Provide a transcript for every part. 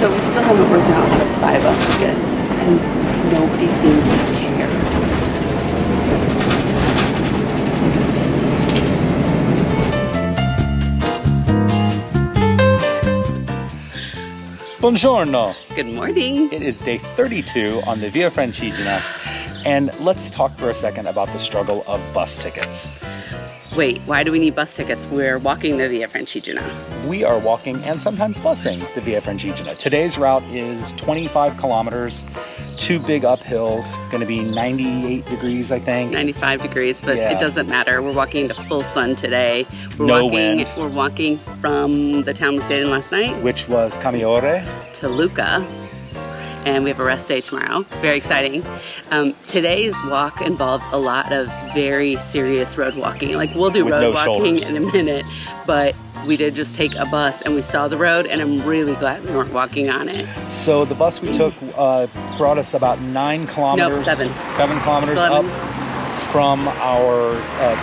So we still haven't worked out how to buy a bus ticket, and nobody seems to care. Buongiorno. Good morning. It is day 32 on the Via Francigena, and let's talk for a second about the struggle of bus tickets. Wait, why do we need bus tickets? We're walking the Via Francigena. We are walking and sometimes busing the Via Francigena. Today's route is 25 kilometers, 2 big uphills, going to be 98 degrees, I think. 95 degrees, but Yeah. it doesn't matter. We're walking into full sun today. No wind. We're walking from the town we stayed in last night Which was Camaiore. to Lucca, and we have a rest day tomorrow. Very exciting. Today's walk involved a lot of very serious road walking. Like, we'll do With road no walking shoulders. in a minute, but we did just take a bus and we saw the road, and I'm really glad we weren't walking on it. So the bus we took brought us about 9 kilometers. Nope, 7. 7 kilometers 11. up from our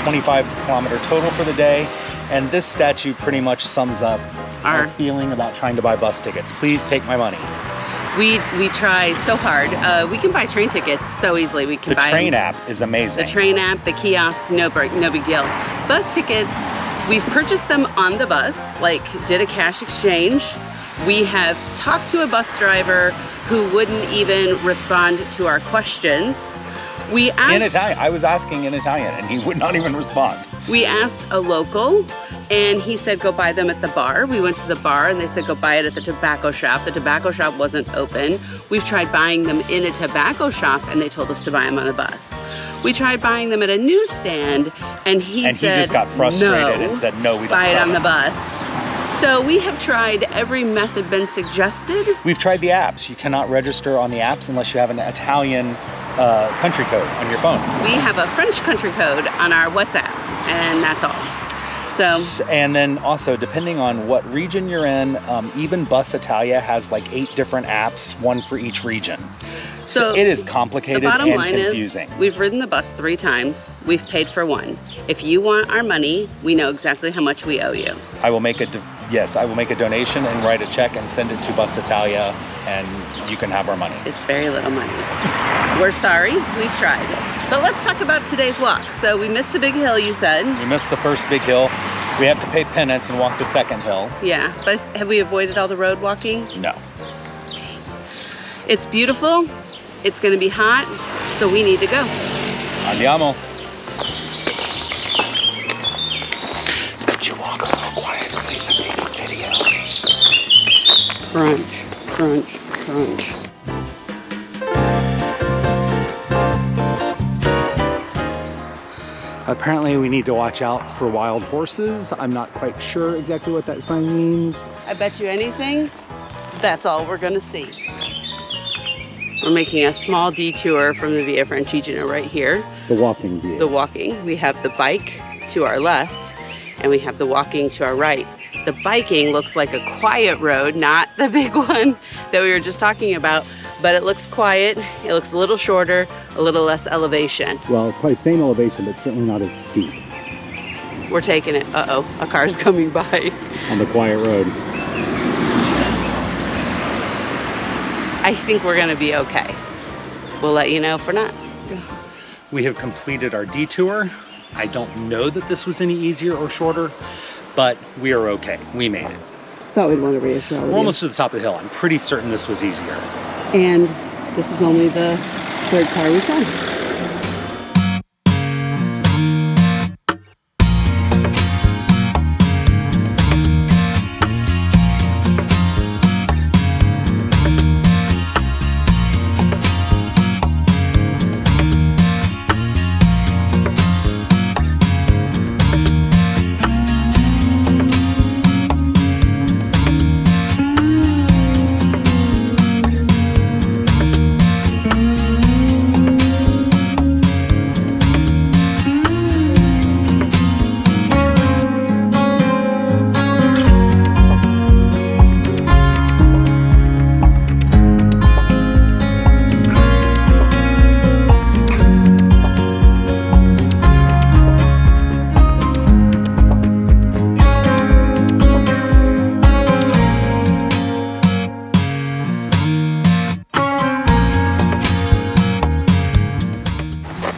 25 kilometer total for the day. And this statue pretty much sums up our feeling about trying to buy bus tickets. Please take my money. We try so hard. We can buy train tickets so easily. We can The buy train them. app is amazing. The train app, the kiosk, no big deal. Bus tickets, we've purchased them on the bus, like did a cash exchange. We have talked to a bus driver who wouldn't even respond to our questions. We asked, in Italian. I was asking in Italian and he would not even respond. We asked a local, and he said go buy them at the bar. We went to the bar and they said go buy it at the tobacco shop. The tobacco shop wasn't open. We've tried buying them in a tobacco shop and they told us to buy them on a bus. We tried buying them at a newsstand and he said he just got frustrated no, and said no, we don't buy it sell on the them." bus. So we have tried every method been suggested. We've tried the apps. You cannot register on the apps unless you have an Italian country code on your phone. We have a French country code on our WhatsApp, and that's all. So, And then also, depending on what region you're in, even Bus Italia has like 8 different apps, one for each region. So it is complicated the bottom and line confusing. is we've ridden the bus 3 times. We've paid for one. If you want our money, we know exactly how much we owe you. I will make a donation and write a check and send it to Bus Italia, and you can have our money. It's very little money. We're sorry, we've tried. But let's talk about today's walk. So we missed a big hill, you said. We missed the first big hill. We have to pay penance and walk the second hill. Yeah, but have we avoided all the road walking? No. It's beautiful. It's gonna be hot, so we need to go. Andiamo. Could you walk a little quiet, please? I'm making a video. Crunch, crunch, crunch. Apparently we need to watch out for wild horses. I'm not quite sure exactly what that sign means. I bet you anything, that's all we're gonna see. We're making a small detour from the Via Francigena right here. The walking view. The walking. We have the bike to our left, and we have the walking to our right. The biking looks like a quiet road, not the big one that we were just talking about, but it looks quiet. It looks a little shorter, a little less elevation. Well, probably same elevation, but certainly not as steep We're taking it. Uh-oh, a car's coming by. on the quiet road. I think we're gonna be okay. We'll let you know if we're not. We have completed our detour. I don't know that this was any easier or shorter, but we are okay. We made it. Thought we'd want to reassure We're almost to the top of the hill. I'm pretty certain this was easier. And this is only the 3rd car we saw.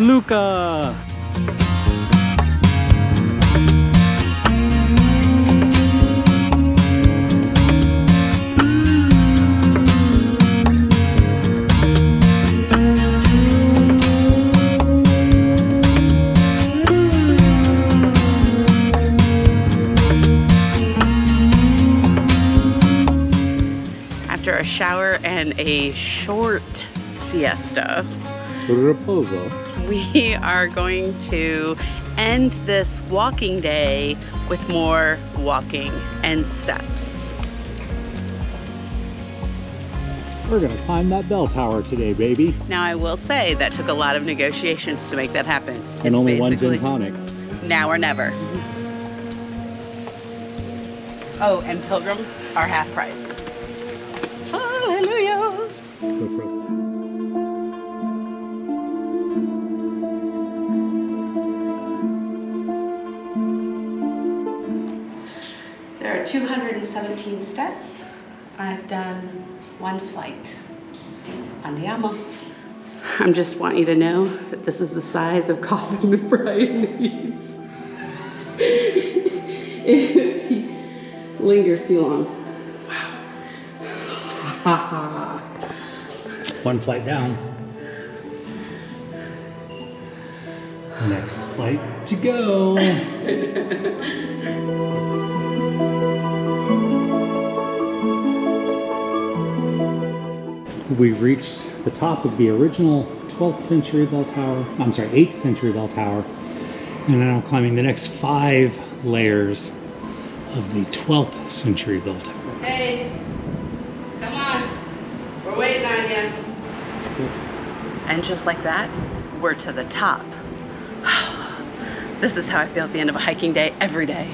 Lucca! After a shower and a short siesta, Reposo. we are going to end this walking day with more walking and steps. We're gonna climb that bell tower today, baby. Now I will say that took a lot of negotiations to make that happen. And It's only one gin basically tonic. now or never. Oh, and pilgrims are half price. Hallelujah! Go Cruisin. There are 217 steps. I've done one flight. Andiamo. I just want you to know that this is the size of coffin that Brian needs. If he lingers too long. Wow. One flight down. Next flight to go. We've reached the top of the original 12th century bell tower. I'm sorry, 8th century bell tower. And now climbing the next 5 layers of the 12th century bell tower. Hey, come on. We're waiting on you. And just like that, we're to the top. This is how I feel at the end of a hiking day every day.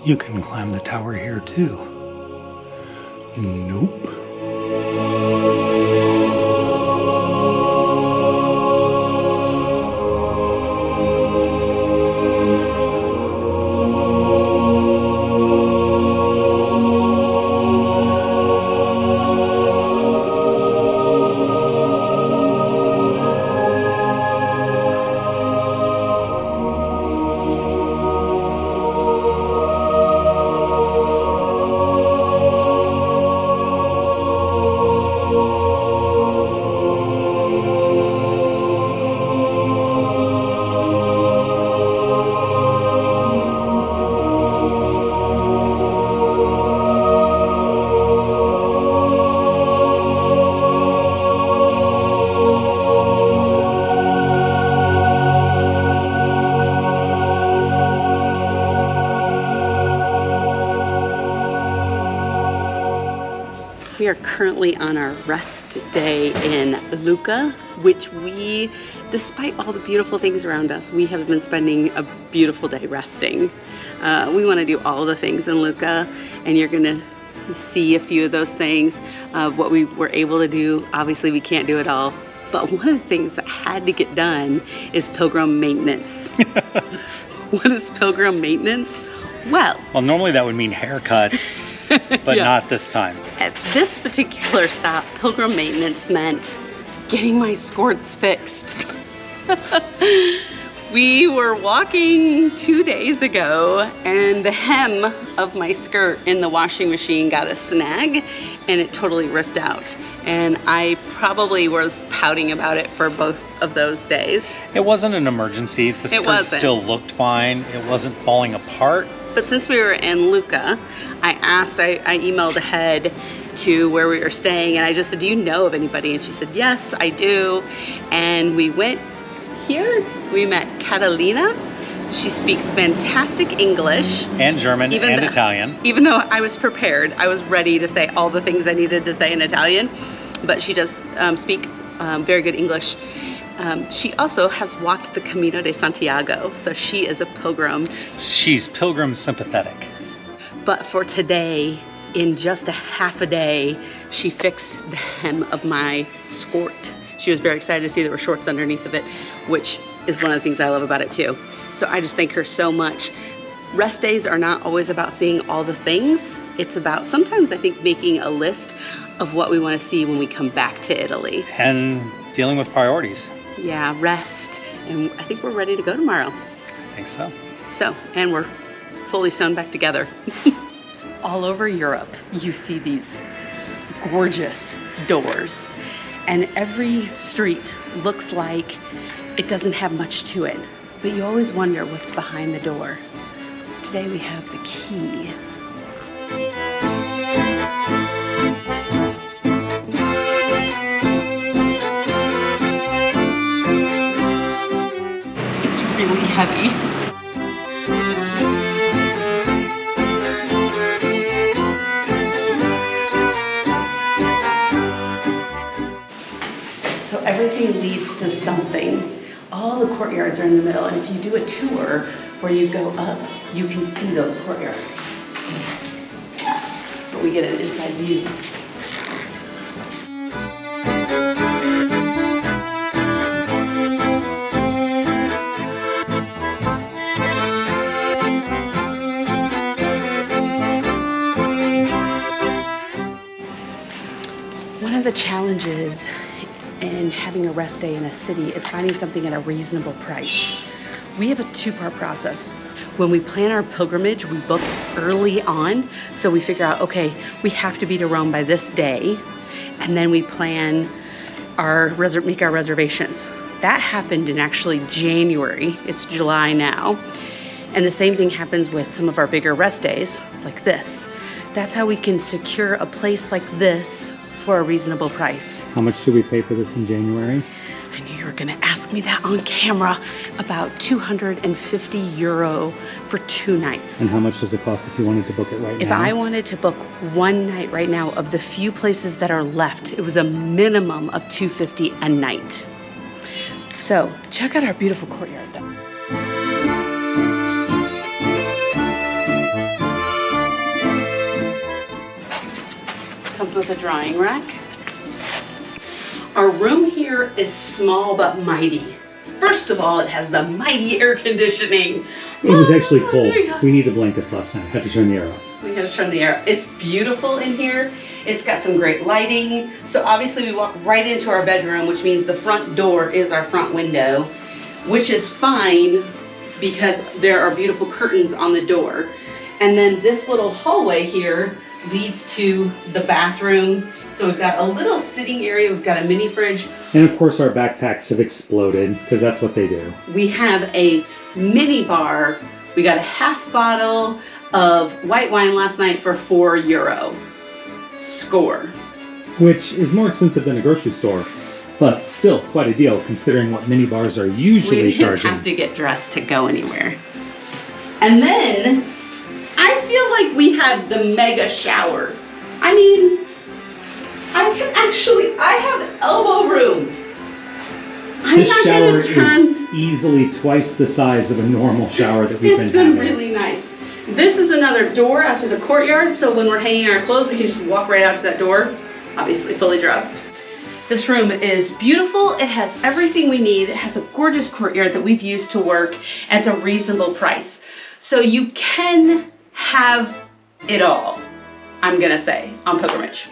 You can climb the tower here too. Nope. We are currently on our rest day in Lucca, which we, despite all the beautiful things around us, we have been spending a beautiful day resting. We want to do all the things in Lucca, and you're going to see a few of those things of what we were able to do. Obviously, we can't do it all But one of the things that had to get done is pilgrim maintenance. What is pilgrim maintenance? Well, normally that would mean haircuts, but yeah. Not this time. At this particular stop, pilgrim maintenance meant getting my skirts fixed. We were walking 2 days ago and the hem of my skirt in the washing machine got a snag and it totally ripped out. And I probably was pouting about it for both of those days. It wasn't an emergency. The skirt still looked fine. It wasn't falling apart. But since we were in Lucca, I emailed ahead to where we were staying and I just said, do you know of anybody? And she said, yes, I do. And we went here. We met Catalina. She speaks fantastic English. And German and Italian. Even though I was prepared, I was ready to say all the things I needed to say in Italian, but she does speak very good English. She also has walked the Camino de Santiago, so she is a pilgrim. She's pilgrim sympathetic. But for today, in just a half a day, she fixed the hem of my skirt. She was very excited to see there were shorts underneath of it, which is one of the things I love about it too. So I just thank her so much. Rest days are not always about seeing all the things. It's about sometimes I think making a list of what we want to see when we come back to Italy. And dealing with priorities. Yeah, rest. And I think we're ready to go tomorrow. I think so. So, and we're fully sewn back together. All over Europe, you see these gorgeous doors. And every street looks like it doesn't have much to it, but you always wonder what's behind the door. Today we have the key. It's really heavy. Everything leads to something. All the courtyards are in the middle, and if you do a tour where you go up, you can see those courtyards. But we get an inside view. One of the challenges and having a rest day in a city is finding something at a reasonable price. We have a two-part process. When we plan our pilgrimage, we book early on, so we figure out, okay, we have to be to Rome by this day, and then we plan make our reservations. That happened in actually January. It's July now. And the same thing happens with some of our bigger rest days, like this. That's how we can secure a place like this for a reasonable price. How much did we pay for this in January? I knew you were gonna ask me that on camera. About 250 euro for 2 nights. And how much does it cost if you wanted to book it right now? If I wanted to book one night right now, of the few places that are left, it was a minimum of 250 a night. So check out our beautiful courtyard though. Comes with a drying rack. Our room here is small but mighty. First of all, it has the mighty air conditioning. It was actually cold. We needed blankets last night. Had to turn the air up. We had to turn the air up. It's beautiful in here. It's got some great lighting. So obviously we walk right into our bedroom, which means the front door is our front window, which is fine because there are beautiful curtains on the door. And then this little hallway here leads to the bathroom. So we've got a little sitting area, we've got a mini fridge. And of course our backpacks have exploded because that's what they do. We have a mini bar. We got a half bottle of white wine last night for €4. Score. Which is more expensive than a grocery store, but still quite a deal considering what mini bars are usually charging. We didn't have to get dressed to go anywhere. And then I feel like we have the mega shower. I mean, I have elbow room. This shower is easily twice the size of a normal shower that we've been having. It's been really nice. This is another door out to the courtyard, so when we're hanging our clothes, we can just walk right out to that door, obviously fully dressed. This room is beautiful. It has everything we need. It has a gorgeous courtyard that we've used to work, and it's a reasonable price. So you can have it all, I'm gonna say, on pilgrimage.